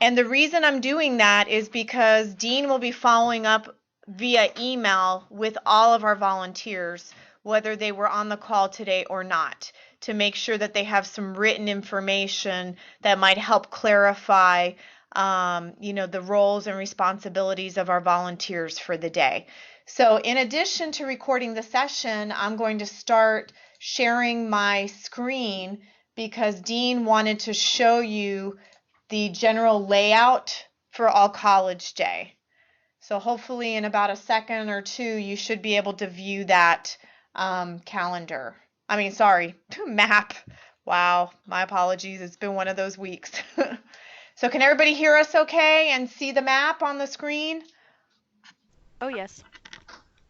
And the reason I'm doing that is because Dean will be following up via email with all of our volunteers, whether they were on the call today or not, to make sure that they have some written information that might help clarify, the roles and responsibilities of our volunteers for the day. So in addition to recording the session, I'm going to start sharing my screen because Dean wanted to show you the general layout for All College Day. So hopefully in about a second or two, you should be able to view that calendar. Map. Wow, my apologies. It's been one of those weeks. So can everybody hear us okay and see the map on the screen? Oh, yes.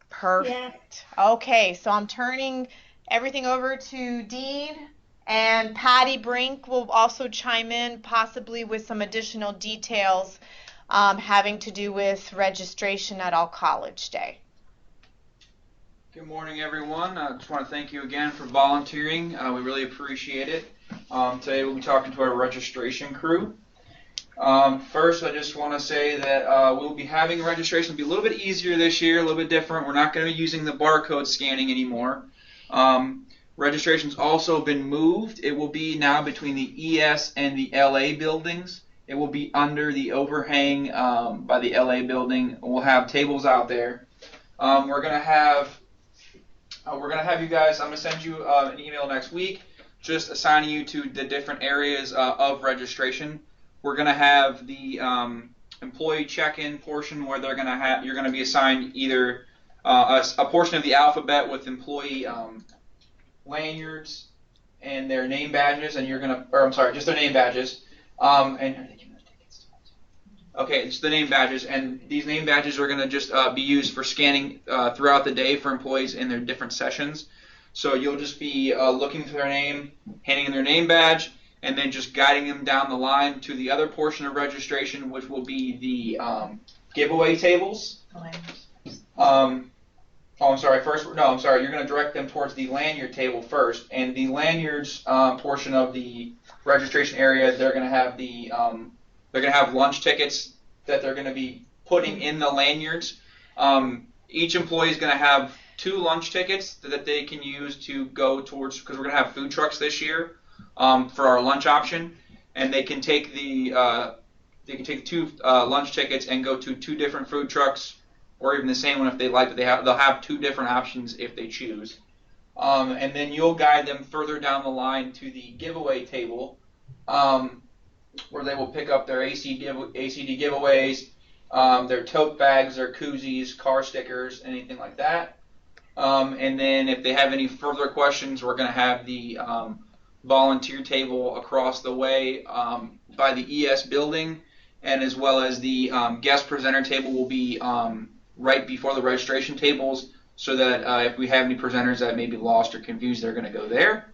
Perfect. Okay, so I'm turning everything over to Dean, and Patty Brink will also chime in, possibly with some additional details having to do with registration at All College Day. Good morning, everyone. I just want to thank you again for volunteering. We really appreciate it. Today we'll be talking to our registration crew. First, I just want to say that we'll be having registration. It'll be a little bit easier this year, a little bit different. We're not going to be using the barcode scanning anymore. Registration's also been moved. It will be now between the ES and the LA buildings. It will be under the overhang by the LA building. We'll have tables out there. We're gonna have you guys. I'm gonna send you an email next week, just assigning you to the different areas of registration. We're gonna have the employee check-in portion where you're gonna be assigned either a portion of the alphabet with employee lanyards and their name badges, and just their name badges. Okay, it's the name badges, and these name badges are going to just be used for scanning throughout the day for employees in their different sessions. So you'll just be looking for their name, handing in their name badge, and then just guiding them down the line to the other portion of registration, which will be the giveaway tables. I'm sorry. You're going to direct them towards the lanyard table first, and the lanyards portion of the registration area, they're going to have lunch tickets that they're going to be putting in the lanyards. Each employee is going to have 2 lunch tickets that they can use to go towards, because we're going to have food trucks this year for our lunch option, and they can take the 2 lunch tickets and go to 2 different food trucks, or even the same one if they like. They'll have 2 different options if they choose. And then you'll guide them further down the line to the giveaway table, where they will pick up their ACD giveaways, their tote bags, their koozies, car stickers, anything like that. And then if they have any further questions, we're going to have the volunteer table across the way by the ES building, and as well as the guest presenter table will be right before the registration tables, so that if we have any presenters that may be lost or confused, they're going to go there.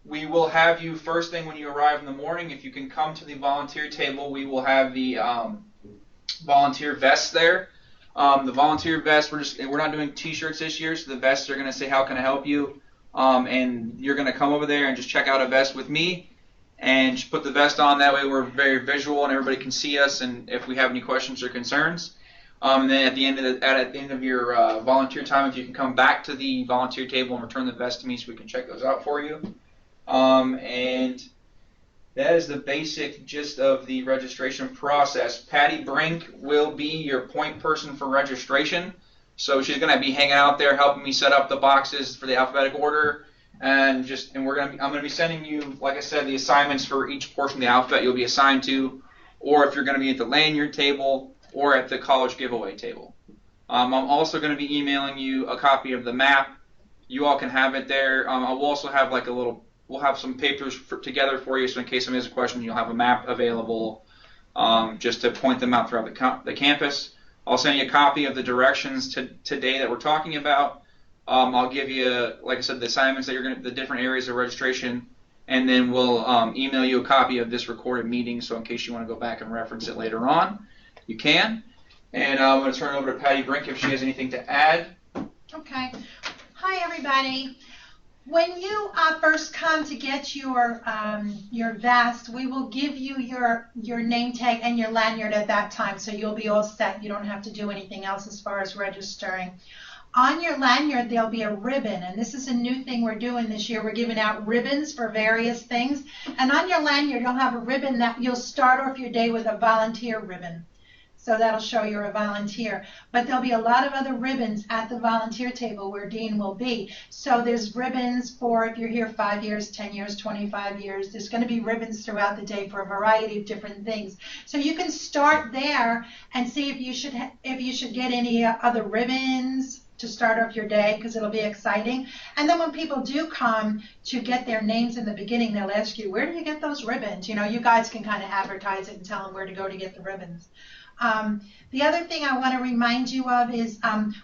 We will have you first thing when you arrive in the morning. If you can come to the volunteer table, we will have the volunteer vests there. The volunteer vests, we're not doing t-shirts this year, so the vests are going to say, "How can I help you?" And you're going to come over there and just check out a vest with me and just put the vest on. That way we're very visual and everybody can see us, and if we have any questions or concerns. And then at the end of your volunteer time, if you can come back to the volunteer table and return the vest to me so we can check those out for you. And that is the basic gist of the registration process. Patty Brink will be your point person for registration. So she's going to be hanging out there helping me set up the boxes for the alphabetical order. And I'm going to be sending you, like I said, the assignments for each portion of the alphabet you'll be assigned to, or if you're going to be at the lanyard table or at the college giveaway table. I'm also going to be emailing you a copy of the map. You all can have it there. I will also have we'll have some papers together for you, so in case somebody has a question, you'll have a map available just to point them out throughout the campus. I'll send you a copy of the directions today that we're talking about. I'll give you, like I said, the assignments that the different areas of registration, and then we'll email you a copy of this recorded meeting, so in case you want to go back and reference it later on, you can. And I'm going to turn it over to Patty Brink if she has anything to add. Okay. Hi, everybody. When you first come to get your vest, we will give you your name tag and your lanyard at that time, so you'll be all set. You don't have to do anything else as far as registering. On your lanyard, there'll be a ribbon, and this is a new thing we're doing this year. We're giving out ribbons for various things, and on your lanyard, you'll have a ribbon that you'll start off your day with a volunteer ribbon. So that'll show you're a volunteer. But there'll be a lot of other ribbons at the volunteer table where Dean will be. So there's ribbons for if you're here 5 years, 10 years, 25 years. There's going to be ribbons throughout the day for a variety of different things. So you can start there and see if you should get any other ribbons to start off your day, because it'll be exciting. And then when people do come to get their names in the beginning, they'll ask you, where do you get those ribbons? You know, you guys can kind of advertise it and tell them where to go to get the ribbons. The other thing I want to remind you of is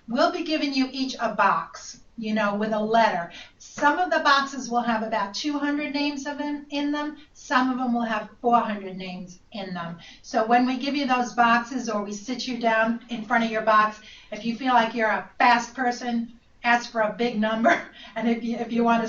we'll be giving you each a box, you know, with a letter. Some of the boxes will have about 200 names in them. Some of them will have 400 names in them. So when we give you those boxes, or we sit you down in front of your box, if you feel like you're a fast person, ask for a big number, and if you want a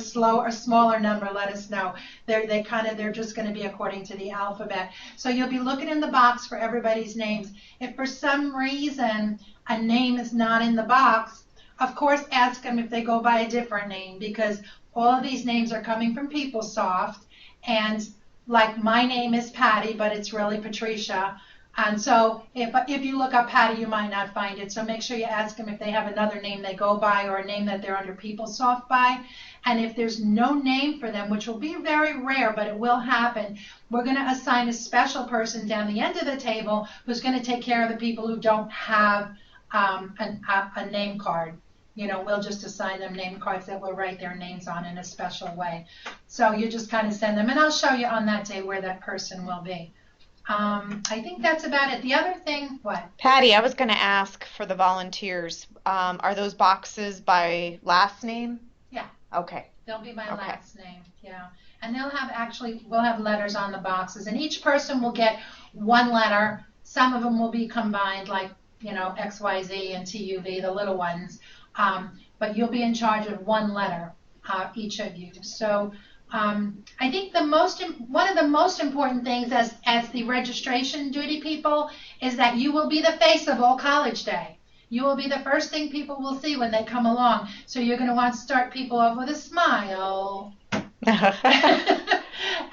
smaller number, let us know. They're just going to be according to the alphabet. So you'll be looking in the box for everybody's names. If for some reason a name is not in the box, of course ask them if they go by a different name, because all of these names are coming from PeopleSoft, and like my name is Patty, but it's really Patricia. And so if you look up Patty, you might not find it. So make sure you ask them if they have another name they go by, or a name that they're under PeopleSoft by. And if there's no name for them, which will be very rare, but it will happen, we're going to assign a special person down the end of the table who's going to take care of the people who don't have a name card. You know, we'll just assign them name cards that we'll write their names on in a special way. So you just kind of send them, and I'll show you on that day where that person will be. I think that's about it. The other thing, what? Patty, I was going to ask for the volunteers. Are those boxes by last name? Yeah. Okay. They'll be my last name, yeah. And we'll have letters on the boxes, and each person will get one letter. Some of them will be combined, like, you know, XYZ and TUV, the little ones. But you'll be in charge of one letter, each of you. So I think one of the most important things as the registration duty people is that you will be the face of All College Day. You will be the first thing people will see when they come along. So you're going to want to start people off with a smile and a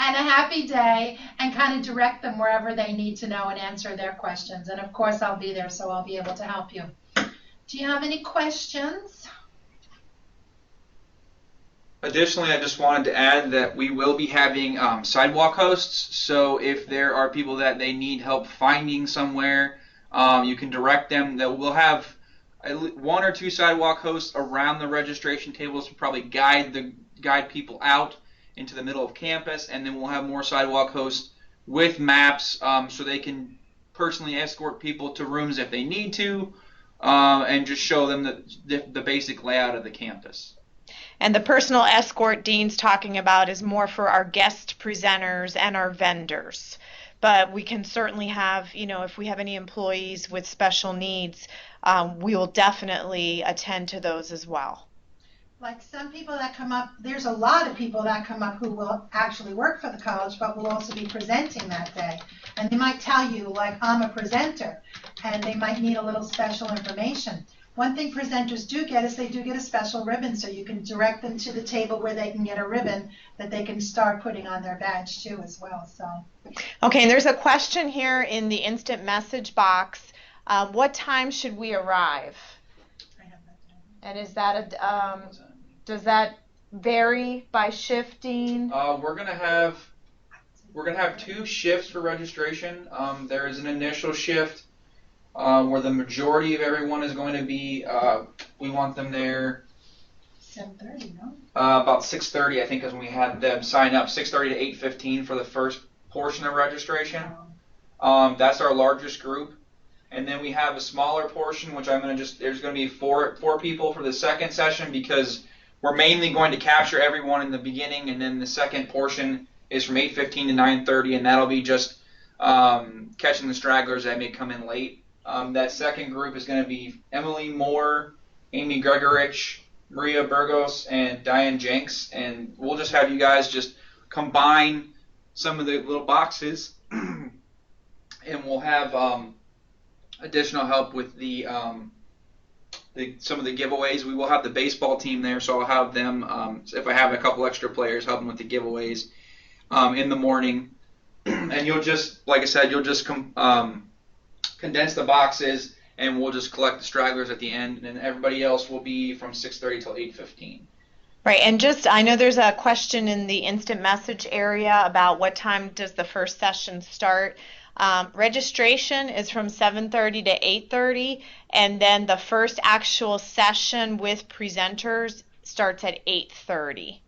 happy day, and kind of direct them wherever they need to know and answer their questions. And of course I'll be there, so I'll be able to help you. Do you have any questions? Additionally, I just wanted to add that we will be having sidewalk hosts. So if there are people that they need help finding somewhere, you can direct them. We'll have one or two sidewalk hosts around the registration tables to probably guide people out into the middle of campus, and then we'll have more sidewalk hosts with maps, so they can personally escort people to rooms if they need to, and just show them the basic layout of the campus. And the personal escort Dean's talking about is more for our guest presenters and our vendors. But we can certainly have, you know, if we have any employees with special needs, we will definitely attend to those as well. Like some people that come up, there's a lot of people that come up who will actually work for the college, but will also be presenting that day. And they might tell you, like, I'm a presenter, and they might need a little special information. One thing presenters do get is they do get a special ribbon, so you can direct them to the table where they can get a ribbon that they can start putting on their badge too as well. So. Okay, and there's a question here in the instant message box. What time should we arrive? I have that down. And is that does that vary by shifting? We're gonna have two shifts for registration. There is an initial shift where the majority of everyone is going to be. We want them there 7:30, no? about 6:30, I think, is when we had them sign up. 6:30 to 8:15 for the first portion of registration. That's our largest group. And then we have a smaller portion, which there's going to be four people for the second session, because we're mainly going to capture everyone in the beginning, and then the second portion is from 8:15 to 9:30, and that'll be just catching the stragglers that may come in late. That second group is going to be Emily Moore, Amy Gregorich, Maria Burgos and Diane Jenks, and we'll just have you guys just combine some of the little boxes, and we'll have additional help with some of the giveaways. We will have the baseball team there, so I'll have them, if I have a couple extra players, help them with the giveaways in the morning. And you'll just, like I said, you'll just condense the boxes, and we'll just collect the stragglers at the end, and then everybody else will be from 6:30 till 8:15. Right, and just, I know there's a question in the instant message area about what time does the first session start. Registration is from 7:30 to 8:30, and then the first actual session with presenters starts at 8:30.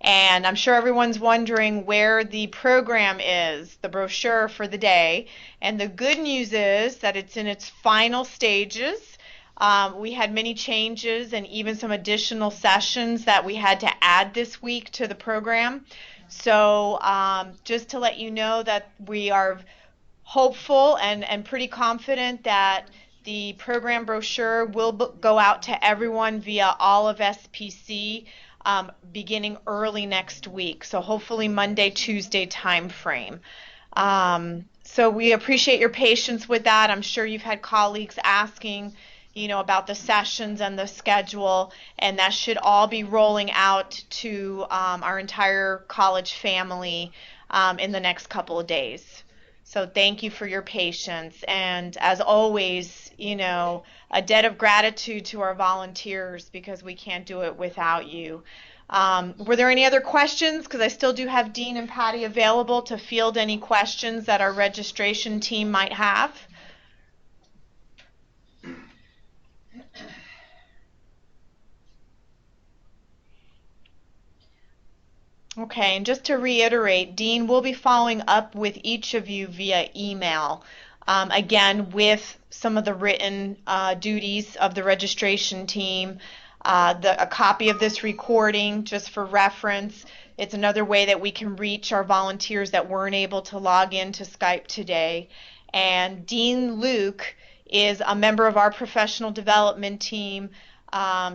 And I'm sure everyone's wondering where the program is, the brochure for the day. And the good news is that it's in its final stages. We had many changes and even some additional sessions that we had to add this week to the program. So just to let you know that we are hopeful and pretty confident that the program brochure will go out to everyone via all of SPC beginning early next week. So hopefully Monday, Tuesday time frame. So we appreciate your patience with that. I'm sure you've had colleagues asking, about the sessions and the schedule, and that should all be rolling out to our entire college family in the next couple of days. So thank you for your patience, and as always, a debt of gratitude to our volunteers because we can't do it without you. Were there any other questions? Because I still do have Dean and Patty available to field any questions that our registration team might have. Okay, and just to reiterate, Dean will be following up with each of you via email, again with some of the written duties of the registration team, a copy of this recording just for reference. It's another way that we can reach our volunteers that weren't able to log into Skype today. And Dean Luke is a member of our professional development team.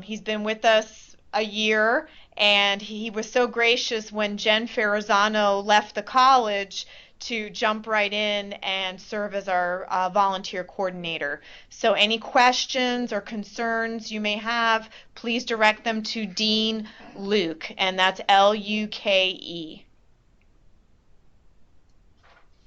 He's been with us a year, and he was so gracious when Jen Ferrazzano left the college to jump right in and serve as our volunteer coordinator. So any questions or concerns you may have, please direct them to Dean Luke, and that's Luke.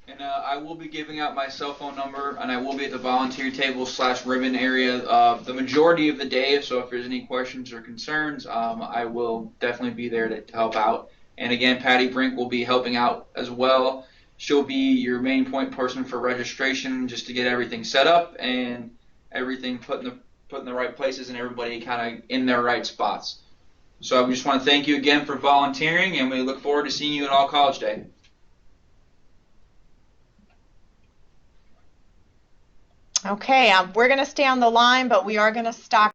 And I will be giving out my cell phone number, and I will be at the volunteer table / ribbon area the majority of the day. So if there's any questions or concerns, I will definitely be there to help out. And again, Patty Brink will be helping out as well. She'll be your main point person for registration, just to get everything set up and everything put in the right places and everybody kind of in their right spots. So I just want to thank you again for volunteering, and we look forward to seeing you at All College Day. Okay, we're going to stay on the line, but we are going to stop